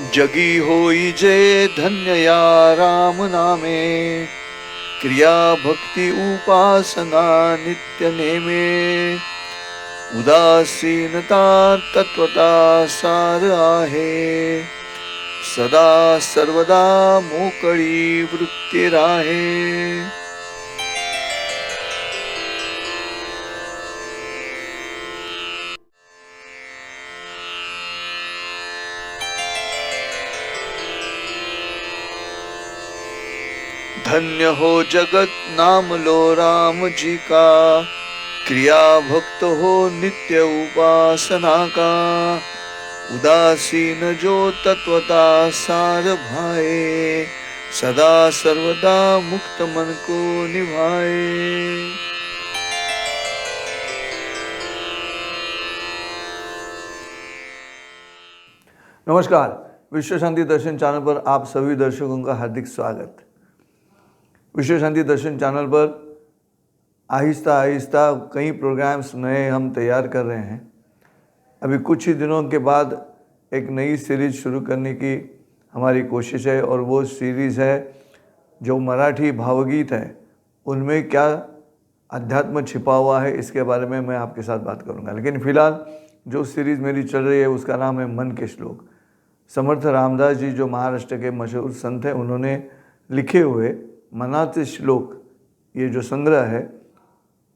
जगी होई जय धन्य या राम नामे, क्रिया भक्ति उपासना नित्य नेमे, उदासीनता तत्वता सार आहे, सदा सर्वदा मोकळी वृत्ती राहे. धन्य हो जगत नाम लो राम जी का, क्रिया भक्त हो नित्य उपासना का, उदासीन जो तत्वता सार भाए, सदा सर्वदा मुक्त मन को निभाए. नमस्कार, विश्व शांति दर्शन चैनल पर आप सभी दर्शकों का हार्दिक स्वागत. विश्व शांति दर्शन चैनल पर आहिस्ता आहिस्ता कई प्रोग्राम्स नए हम तैयार कर रहे हैं. अभी कुछ ही दिनों के बाद एक नई सीरीज़ शुरू करने की हमारी कोशिश है और वो सीरीज़ है जो मराठी भावगीत है उनमें क्या अध्यात्म छिपा हुआ है, इसके बारे में मैं आपके साथ बात करूंगा. लेकिन फ़िलहाल जो सीरीज़ मेरी चल रही है उसका नाम है मन के श्लोक. समर्थ रामदास जी जो महाराष्ट्र के मशहूर संत हैं, उन्होंने लिखे हुए मनाचे श्लोक ये जो संग्रह है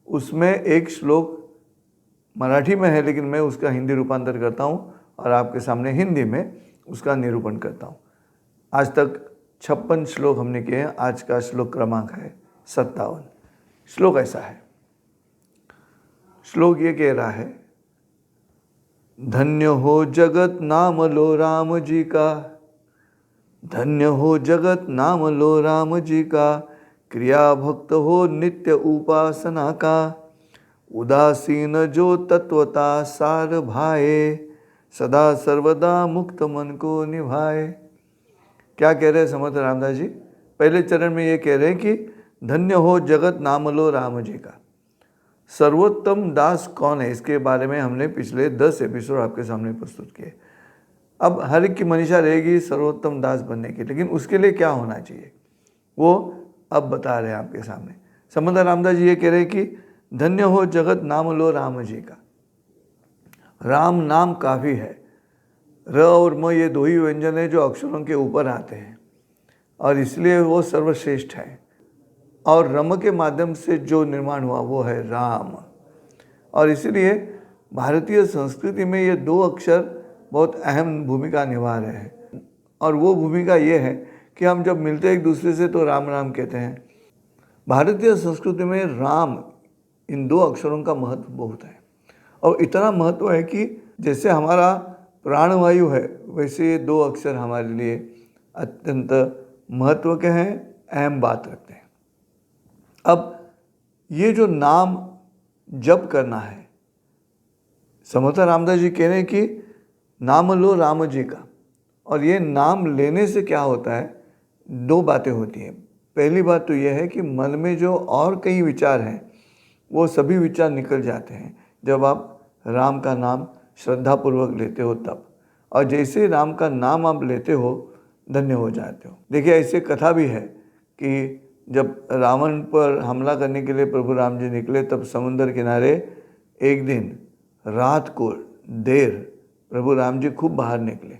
उसमें एक श्लोक मराठी में है, लेकिन मैं उसका हिंदी रूपांतर करता हूँ और आपके सामने हिंदी में उसका निरूपण करता हूँ. आज तक 56 श्लोक हमने किए हैं. आज का श्लोक क्रमांक है 57. श्लोक ऐसा है. श्लोक ये कह रहा है, धन्य हो जगत नाम लो राम जी का, धन्य हो जगत नाम लो राम जी का, क्रिया भक्त हो नित्य उपासना का, उदासीन जो तत्वता सार भाए, सदा सर्वदा मुक्त मन को निभाए. क्या कह रहे हैं समर्थ रामदास जी? पहले चरण में ये कह रहे हैं कि धन्य हो जगत नाम लो राम जी का. सर्वोत्तम दास कौन है, इसके बारे में हमने पिछले 10 एपिसोड आपके सामने प्रस्तुत किए. अब हर एक की मनीषा रहेगी सर्वोत्तम दास बनने की, लेकिन उसके लिए क्या होना चाहिए वो अब बता रहे हैं आपके सामने. समर्थ रामदास जी ये कह रहे हैं कि धन्य हो जगत नाम लो राम जी का. राम नाम काफ़ी है. र और म ये दो ही व्यंजन है जो अक्षरों के ऊपर आते हैं और इसलिए वो सर्वश्रेष्ठ है. और रम के माध्यम से जो निर्माण हुआ वो है राम. और इसलिए भारतीय संस्कृति में ये दो अक्षर बहुत अहम भूमिका निभा रहे हैं. और वो भूमिका ये है कि हम जब मिलते हैं एक दूसरे से तो राम राम कहते हैं. भारतीय संस्कृति में राम इन दो अक्षरों का महत्व बहुत है. और इतना महत्व है कि जैसे हमारा प्राणवायु है वैसे ये दो अक्षर हमारे लिए अत्यंत महत्व के हैं, अहम बात रखते हैं. अब ये जो नाम जप करना है, समर्थ रामदास जी कह रहे हैं कि नाम लो राम जी का. और ये नाम लेने से क्या होता है, दो बातें होती हैं. पहली बात तो यह है कि मन में जो और कई विचार हैं वो सभी विचार निकल जाते हैं जब आप राम का नाम श्रद्धापूर्वक लेते हो तब. और जैसे राम का नाम आप लेते हो धन्य हो जाते हो. देखिए ऐसे कथा भी है कि जब रावण पर हमला करने के लिए प्रभु राम जी निकले तब समुद्र किनारे एक दिन रात को देर प्रभु राम जी खूब बाहर निकले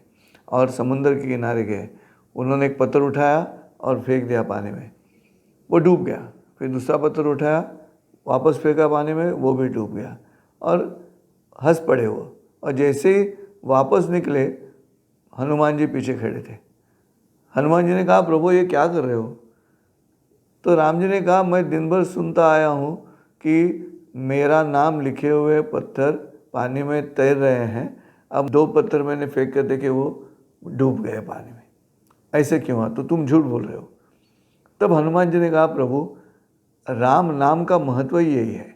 और समुद्र के किनारे गए. उन्होंने एक पत्थर उठाया और फेंक दिया पानी में, वो डूब गया. फिर दूसरा पत्थर उठाया, वापस फेंका पानी में, वो भी डूब गया. और हंस पड़े वो. और जैसे ही वापस निकले हनुमान जी पीछे खड़े थे. हनुमान जी ने कहा, प्रभु ये क्या कर रहे हो? तो राम जी ने कहा, मैं दिन भर सुनता आया हूँ कि मेरा नाम लिखे हुए पत्थर पानी में तैर रहे हैं. अब 2 पत्थर मैंने फेंक कर देखे वो डूब गए पानी में. ऐसे क्यों हुआ? तो तुम झूठ बोल रहे हो. तब हनुमान जी ने कहा, प्रभु राम नाम का महत्व ही यही है.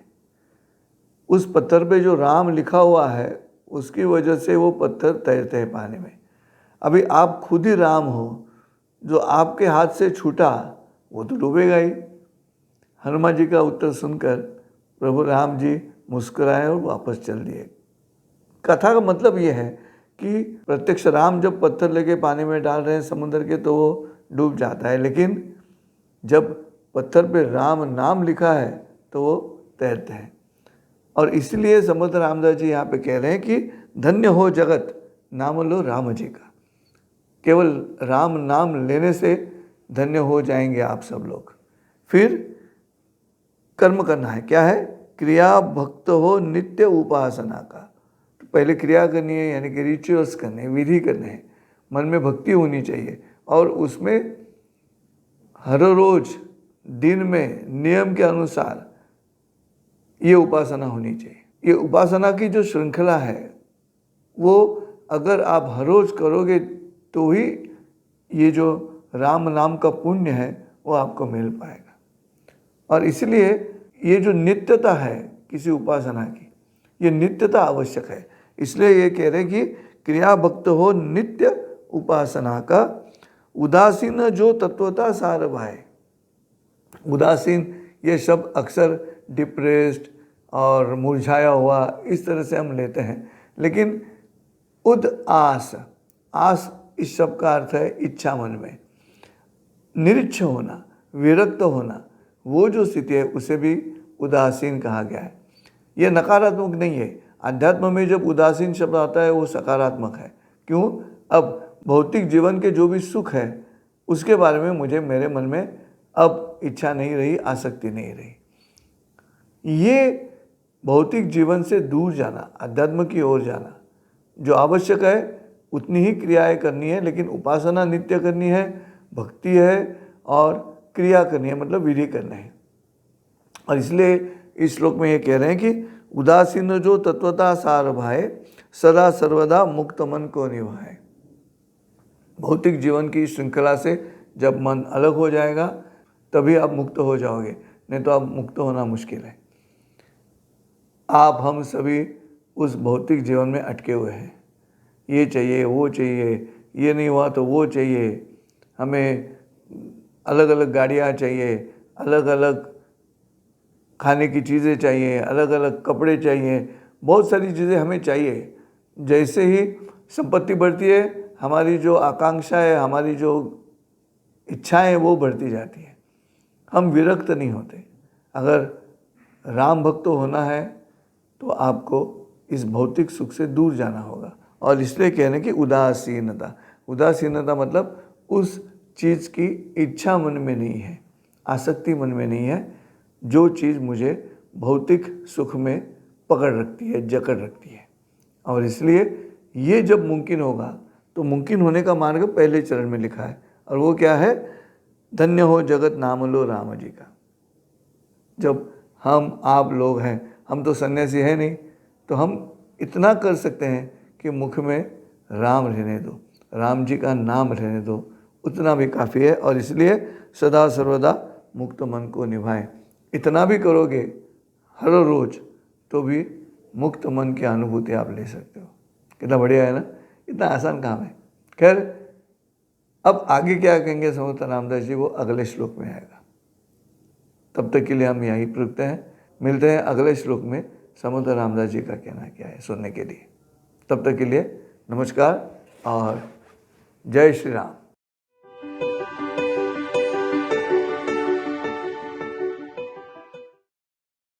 उस पत्थर पे जो राम लिखा हुआ है उसकी वजह से वो पत्थर तैरते हैं पानी में. अभी आप खुद ही राम हो, जो आपके हाथ से छूटा वो तो डूबेगा ही. हनुमान जी का उत्तर सुनकर प्रभु राम जी मुस्कुराए और वापस चल दिए. कथा का मतलब ये है कि प्रत्यक्ष राम जब पत्थर लेके पानी में डाल रहे हैं समुद्र के तो वो डूब जाता है, लेकिन जब पत्थर पे राम नाम लिखा है तो वो तैरते हैं। और इसलिए समर्थ रामदास जी यहाँ पे कह रहे हैं कि धन्य हो जगत नाम लो राम जी का। केवल राम नाम लेने से धन्य हो जाएंगे आप सब लोग। फिर कर्म करना है, क्या है? क्रिया भक्त हो नित्य उपासना का। तो पहले क्रिया करनी है, यानी कि रिचुअल्स करने हैं, विधि करने हैं, मन में भक्ति होनी चाहिए और उसमें हर रोज दिन में नियम के अनुसार ये उपासना होनी चाहिए। ये उपासना की जो श्रृंखला है वो अगर आप हर रोज करोगे तो ही ये जो राम नाम का पुण्य है वो आपको मिल पाएगा। और इसलिए ये जो नित्यता है किसी उपासना की, ये नित्यता आवश्यक है। इसलिए ये कह रहे कि क्रिया भक्त हो नित्य उपासना का, उदासीन जो तत्वता सार भाए। उदासीन ये शब्द अक्सर डिप्रेस्ड और मुरझाया हुआ इस तरह से हम लेते हैं, लेकिन उद आस, आस इस शब्द का अर्थ है इच्छा मन में। निरीच्छ होना, विरक्त होना, वो जो स्थिति है उसे भी उदासीन कहा गया है। यह नकारात्मक नहीं है। अध्यात्म में जब उदासीन शब्द आता है वो सकारात्मक है। क्यों? अब भौतिक जीवन के जो भी सुख है उसके बारे में मुझे मेरे मन में अब इच्छा नहीं रही, आसक्ति नहीं रही। ये भौतिक जीवन से दूर जाना, अध्यात्म की ओर जाना, जो आवश्यक है उतनी ही क्रियाएं करनी है, लेकिन उपासना नित्य करनी है, भक्ति है और क्रिया करनी है, मतलब विधि करना है। और इसलिए इस श्लोक में ये कह रहे हैं कि उदासीन जो तत्वता सार भाए, सदा सर्वदा मुक्त मन को निभाए। भौतिक जीवन की श्रृंखला से जब मन अलग हो जाएगा तभी आप मुक्त हो जाओगे, नहीं तो आप मुक्त होना मुश्किल है। आप हम सभी उस भौतिक जीवन में अटके हुए हैं। ये चाहिए, वो चाहिए, ये नहीं हुआ तो वो चाहिए, हमें अलग अलग गाड़ियाँ चाहिए, अलग अलग खाने की चीज़ें चाहिए, अलग अलग कपड़े चाहिए, बहुत सारी चीज़ें हमें चाहिए। जैसे ही संपत्ति बढ़ती है हमारी जो आकांक्षा है, हमारी जो इच्छाएं वो बढ़ती जाती है, हम विरक्त नहीं होते। अगर राम भक्त होना है तो आपको इस भौतिक सुख से दूर जाना होगा। और इसलिए कहने की उदासीनता, उदासीनता मतलब उस चीज़ की इच्छा मन में नहीं है, आसक्ति मन में नहीं है, जो चीज़ मुझे भौतिक सुख में पकड़ रखती है, जकड़ रखती है। और इसलिए ये जब मुमकिन होगा तो मुमकिन होने का मार्ग पहले चरण में लिखा है, और वो क्या है? धन्य हो जगत नाम लो राम जी का। जब हम आप लोग हैं, हम तो सन्यासी हैं नहीं, तो हम इतना कर सकते हैं कि मुख में राम रहने दो, राम जी का नाम रहने दो, उतना भी काफ़ी है। और इसलिए सदा सर्वदा मुक्त मन को निभाएं। इतना भी करोगे हर रोज तो भी मुक्त मन की अनुभूति आप ले सकते हो। कितना बढ़िया है ना? इतना आसान काम है। खैर, अब आगे क्या कहेंगे समर्थ रामदास जी, वो अगले श्लोक में आएगा। तब तक के लिए हम यहीं रुकते हैं, मिलते हैं अगले श्लोक में समर्थ रामदास जी का कहना क्या है सुनने के लिए। तब तक के लिए नमस्कार और जय श्री राम।